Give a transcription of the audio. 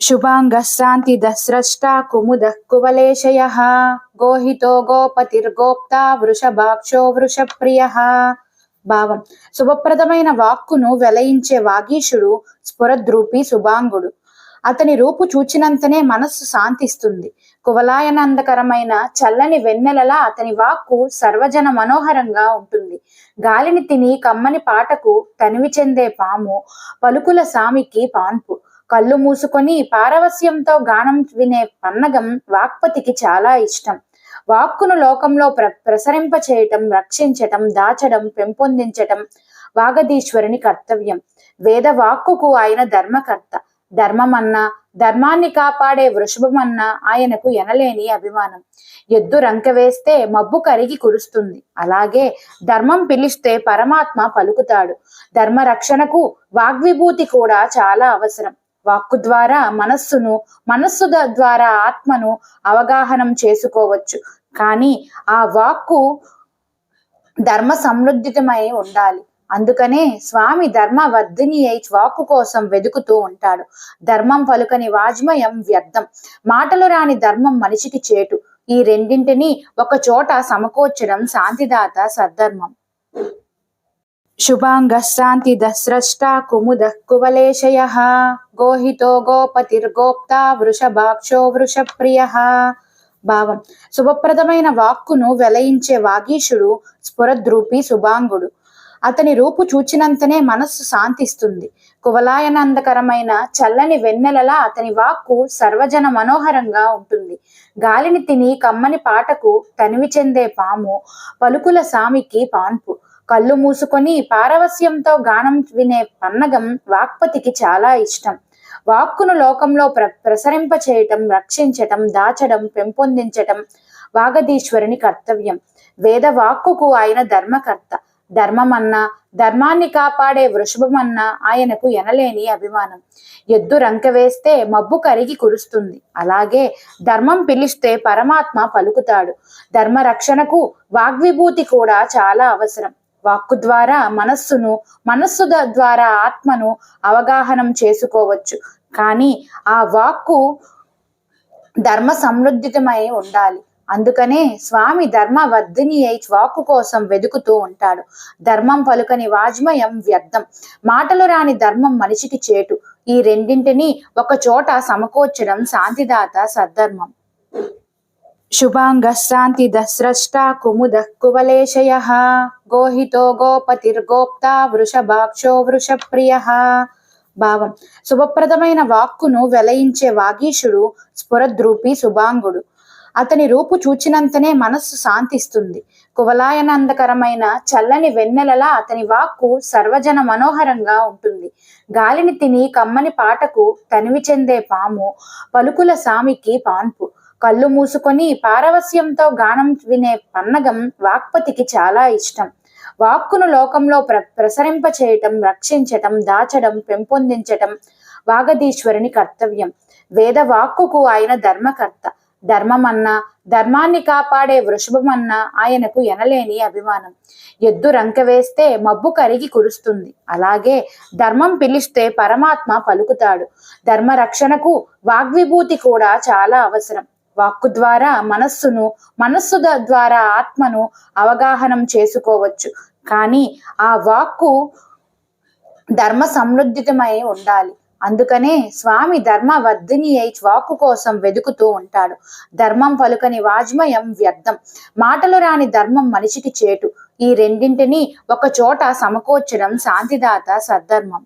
शुभांगस्रान्तिदस्रष्टा कुमुदः कुवलेशयः गोहितो गोपतिर्गोप्ता వృషభాక్షో వృషప్రియః. భావం: శుభప్రదమైన వాక్కును వెలయించే వాగీశుడు స్ఫురద్రూపి శుభాంగుడు. అతని రూపు చూచినంతనే మనస్సు శాంతిస్తుంది. కువలాయనందకరమైన చల్లని వెన్నెలలా అతని వాక్కు సర్వజన మనోహరంగా ఉంటుంది. గాలిని తిని కమ్మని పాటకు తనివి చెందే పాము, పలుకుల సామికి పాన్పు. కళ్ళు మూసుకొని పారవస్యంతో గానం వినే పన్నగం వాక్పతికి చాలా ఇష్టం. వాక్కును లోకంలో ప్రసరింప చేయటం, రక్షించటం, దాచడం, పెంపొందించటం వాగధీశ్వరుని కర్తవ్యం. వేద వాక్కుకు ఆయన ధర్మకర్త. ధర్మమన్నా, ధర్మాన్ని కాపాడే వృషభమన్నా ఆయనకు ఎనలేని అభిమానం. ఎద్దు రంకె వేస్తే మబ్బు కరిగి కురుస్తుంది. అలాగే ధర్మం పిలిస్తే పరమాత్మ పలుకుతాడు. ధర్మ రక్షణకు వాగ్విభూతి కూడా చాలా అవసరం. వాక్కు ద్వారా మనస్సును, మనస్సు ద్వారా ఆత్మను అవగాహనం చేసుకోవచ్చు. కానీ ఆ వాక్కు ధర్మ సమృద్ధితమై ఉండాలి. అందుకనే స్వామి ధర్మవర్ధిని అయి వాక్కు కోసం వెతుకుతూ ఉంటాడు. ధర్మం పలుకని వాజ్మయం వ్యర్థం. మాటలు రాని ధర్మం మనిషికి చేటు. ఈ రెండింటినీ ఒక చోట సమకూర్చడం శాంతిదాత సద్ధర్మం. शुभांगस्रान्तिदस्रष्टा कुमुदः कुवलेशयः गोहितो गोपतिर्गोप्ता వృషభాక్షో వృషప్రియః. భావం: శుభప్రదమైన వాక్కును వెలయించే వాగీశుడు స్ఫురద్రూపి శుభాంగుడు. అతని రూపు చూచినంతనే మనస్సు శాంతిస్తుంది. కువలాయనందకరమైన చల్లని వెన్నెలలా అతని వాక్కు సర్వజన మనోహరంగా ఉంటుంది. గాలిని తిని కమ్మని పాటకు తనివి చెందే పాము, పలుకుల సామికి పాన్పు. కళ్ళు మూసుకొని పారవస్యంతో గానం వినే పన్నగం వాక్పతికి చాలా ఇష్టం. వాక్కును లోకంలో ప్రసరింప చేయటం, రక్షించటం, దాచడం, పెంపొందించటం వాగధీశ్వరుని కర్తవ్యం. వేద వాక్కుకు ఆయన ధర్మకర్త. ధర్మమన్నా, ధర్మాన్ని కాపాడే వృషభమన్నా ఆయనకు ఎనలేని అభిమానం. ఎద్దు రంకె వేస్తే మబ్బు కరిగి కురుస్తుంది. అలాగే ధర్మం పిలిస్తే పరమాత్మ పలుకుతాడు. ధర్మ రక్షణకు వాగ్విభూతి కూడా చాలా అవసరం. వాక్కు ద్వారా మనస్సును, మనస్సు ద్వారా ఆత్మను అవగాహనం చేసుకోవచ్చు. కానీ ఆ వాక్కు ధర్మ సమృద్ధితమై ఉండాలి. అందుకనే స్వామి ధర్మవర్ధిని అయి వాక్కు కోసం వెతుకుతూ ఉంటాడు. ధర్మం పలుకని వాజ్మయం వ్యర్థం. మాటలు రాని ధర్మం మనిషికి చేటు. ఈ రెండింటినీ ఒక చోట సమకూర్చడం శాంతిదాత సద్ధర్మం. शुभांगस्रान्तिदस्रष्टा कुमुदः कुवलेशयः गोहितो गोपतिर्गोप्ता వృషభాక్షో వృషప్రియః. భావం: శుభప్రదమైన వాక్కును వెలయించే వాగీశుడు స్ఫురద్రూపి శుభాంగుడు. అతని రూపు చూచినంతనే మనస్సు శాంతిస్తుంది. కువలాయనందకరమైన చల్లని వెన్నెలలా అతని వాక్కు సర్వజన మనోహరంగా ఉంటుంది. గాలిని తిని కమ్మని పాటకు తనివి చెందే పాము, పలుకుల సామికి పాన్పు. కళ్ళు మూసుకొని పారవస్యంతో గానం వినే పన్నగం వాక్పతికి చాలా ఇష్టం. వాక్కును లోకంలో ప్రసరింప చేయటం, రక్షించటం, దాచడం, పెంపొందించటం వాగధీశ్వరుని కర్తవ్యం. వేద వాక్కుకు ఆయన ధర్మకర్త. ధర్మమన్నా, ధర్మాన్ని కాపాడే వృషభమన్నా ఆయనకు ఎనలేని అభిమానం. ఎద్దు రంకె వేస్తే మబ్బు కరిగి కురుస్తుంది. అలాగే ధర్మం పిలిస్తే పరమాత్మ పలుకుతాడు. ధర్మ రక్షణకు వాగ్విభూతి కూడా చాలా అవసరం. వాక్కు ద్వారా మనస్సును, మనస్సు ద్వారా ఆత్మను అవగాహనం చేసుకోవచ్చు. కానీ ఆ వాక్కు ధర్మ సమృద్ధితమై ఉండాలి. అందుకనే స్వామి ధర్మవర్ధిని అయి వాక్కు కోసం వెతుకుతూ ఉంటాడు. ధర్మం పలుకని వాజ్మయం వ్యర్థం. మాటలు రాని ధర్మం మనిషికి చేటు. ఈ రెండింటినీ ఒక చోట సమకూర్చడం శాంతిదాత సద్ధర్మం.